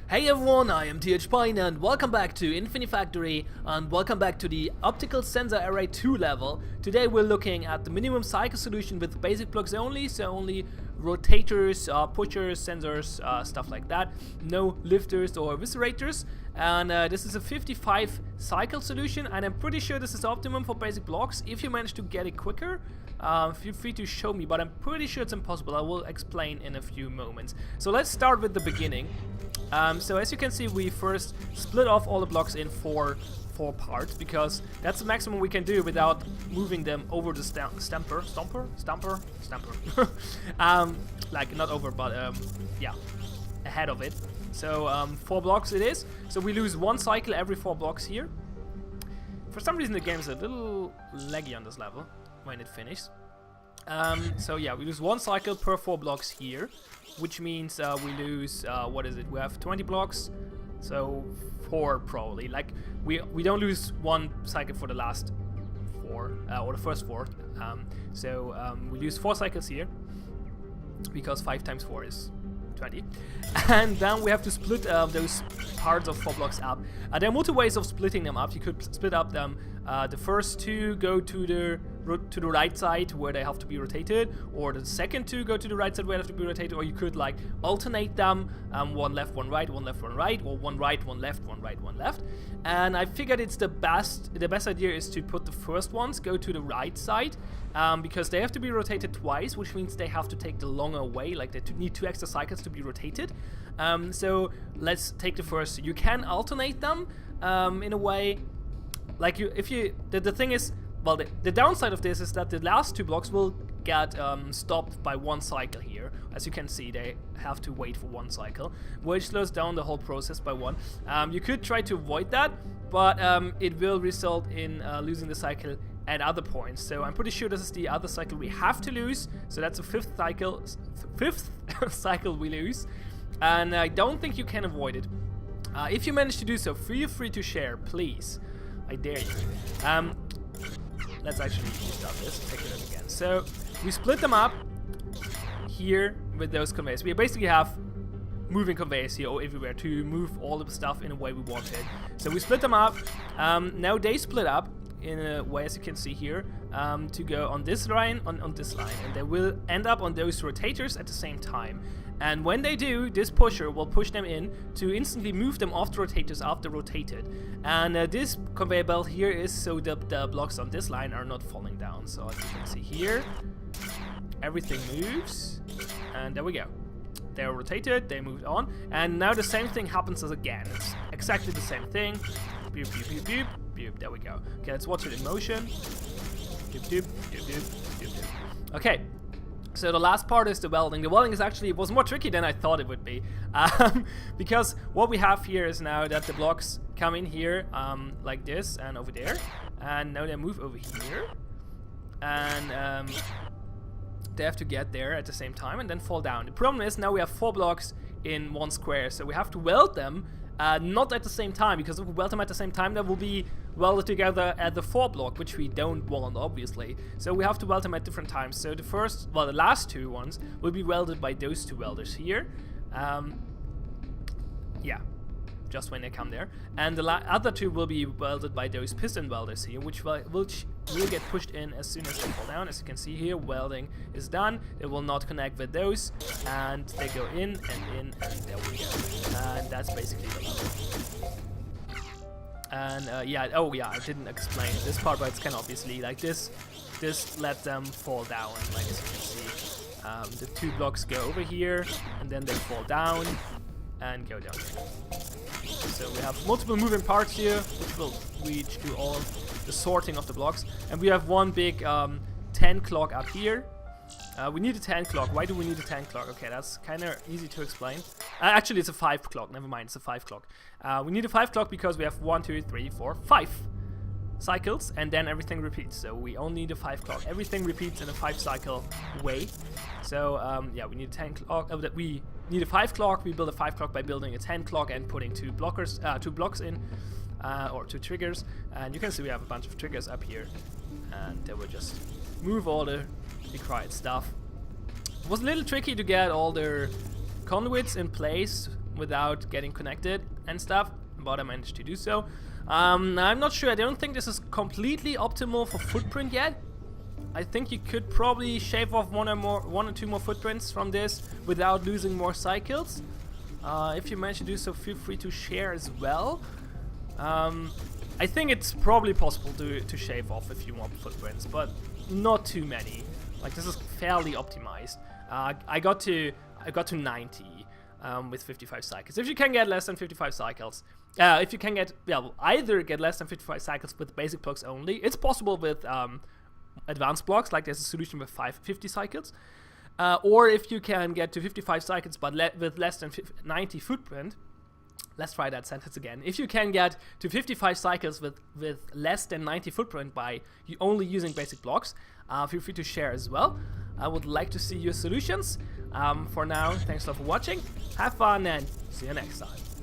Hey everyone, I am THPine and welcome back to Infinifactory and welcome back to the Optical Sensor Array 2 level. Today we're looking at the minimum cycle solution with basic blocks only, so only rotators, pushers, sensors, stuff like that. No lifters or eviscerators. And this is a 55 cycle solution, and I'm pretty sure this is optimum for basic blocks. If you manage to get it quicker, feel free to show me, but I'm pretty sure it's impossible. I will explain in a few moments. So let's start with the beginning. So as you can see, we first split off all the blocks in four parts, because that's the maximum we can do without moving them over the stamper. Like not over, but yeah, ahead of it. So 4 blocks it is. So we lose 1 cycle every 4 blocks here. For some reason the game is a little laggy on this level when it finishes. So yeah, we lose 1 cycle per 4 blocks here, which means we lose, what is it? We have 20 blocks, so 4 probably. Like we don't lose 1 cycle for the last 4 or the first 4. We lose 4 cycles here because 5 times 4 is 20, and then we have to split those parts of 4 blocks up. There are multiple ways of splitting them up. You could split up them. The first 2 go to the right side where they have to be rotated, or the second 2 go to the right side where they have to be rotated, or you could like alternate them, 1 left, 1 right, 1 left, 1 right, or 1 right, 1 left, 1 right, 1 left. And I figured it's the best idea is to put the first ones go to the right side, because they have to be rotated twice, which means they have to take the longer way, like they need 2 extra cycles to be rotated. So let's take the first. You can alternate them in a way. Like the thing is, well, the downside of this is that the last 2 blocks will get stopped by 1 cycle here. As you can see, they have to wait for 1 cycle, which slows down the whole process by 1. You could try to avoid that, but it will result in losing the cycle at other points. So I'm pretty sure this is the other cycle we have to lose. So that's a 5th cycle we lose, and I don't think you can avoid it. If you manage to do so, feel free to share, please. I dare you. Let's actually restart this. Take it up again. So we split them up here with those conveyors. We basically have moving conveyors here or everywhere to move all the stuff in a way we want it. So we split them up. Now they split up in a way, as you can see here, to go on this line, on this line, and they will end up on those rotators at the same time. And when they do, this pusher will push them in to instantly move them off the rotators after rotated. And this conveyor belt here is so the blocks on this line are not falling down. So as you can see here, everything moves, and there we go. They're rotated, they moved on, and now the same thing happens as again. It's exactly the same thing. Boop, boop, boop, boop, boop. There we go. Okay, let's watch it in motion. Boop, boop, boop, boop, boop, boop. Okay. So the last part is the welding. The welding was more tricky than I thought it would be, because what we have here is now that the blocks come in here like this and over there, and now they move over here, and they have to get there at the same time and then fall down. The problem is now we have 4 blocks in 1 square, so we have to weld them not at the same time, because if we weld them at the same time, they will be welded together at the 4 block, which we don't want, obviously. So we have to weld them at different times. So the last 2 ones will be welded by those 2 welders here. Yeah, just when they come there. And the other 2 will be welded by those piston welders here, which will get pushed in as soon as they fall down. As you can see here, welding is done. They will not connect with those, and they go in, and there we go. And that's basically the level. And yeah, oh yeah, I didn't explain this part, but it's kind of obviously like this let them fall down, like as you can see. The 2 blocks go over here, and then they fall down and go down here. So we have multiple moving parts here, which will do all the sorting of the blocks. And we have 1 big 10 clock up here. We need a 10 clock. Why do we need a 10 clock? Okay, that's kind of easy to explain. Actually, it's a 5 clock. Never mind, it's a 5 clock. We need a 5 clock because we have 1, 2, 3, 4, 5 cycles, and then everything repeats. So we only need a 5 clock. Everything repeats in a 5 cycle way. So yeah, we need a 10 clock. We need a 5 clock. We build a 5 clock by building a 10 clock and putting 2 blocks in, or 2 triggers. And you can see we have a bunch of triggers up here, and they will just move all the required stuff. It was a little tricky to get all their conduits in place without getting connected and stuff, but I managed to do so. I'm not sure. I don't think this is completely optimal for footprint yet. I think you could probably shave off one or two more footprints from this without losing more cycles. If you manage to do so, feel free to share as well. I think it's probably possible to shave off a few more footprints, but not too many. Like, this is fairly optimized. I got to 90 with 55 cycles. If you can get less than 55 cycles, if you can get, well, either get less than 55 cycles with basic blocks only. It's possible with advanced blocks, like there's a solution with 50 cycles. Or if you can get to 55 cycles but with less than 90 footprint. Let's try that sentence again. If you can get to 55 cycles with less than 90 footprint by only using basic blocks, feel free to share as well. I would like to see your solutions. For now, thanks a lot for watching. Have fun and see you next time.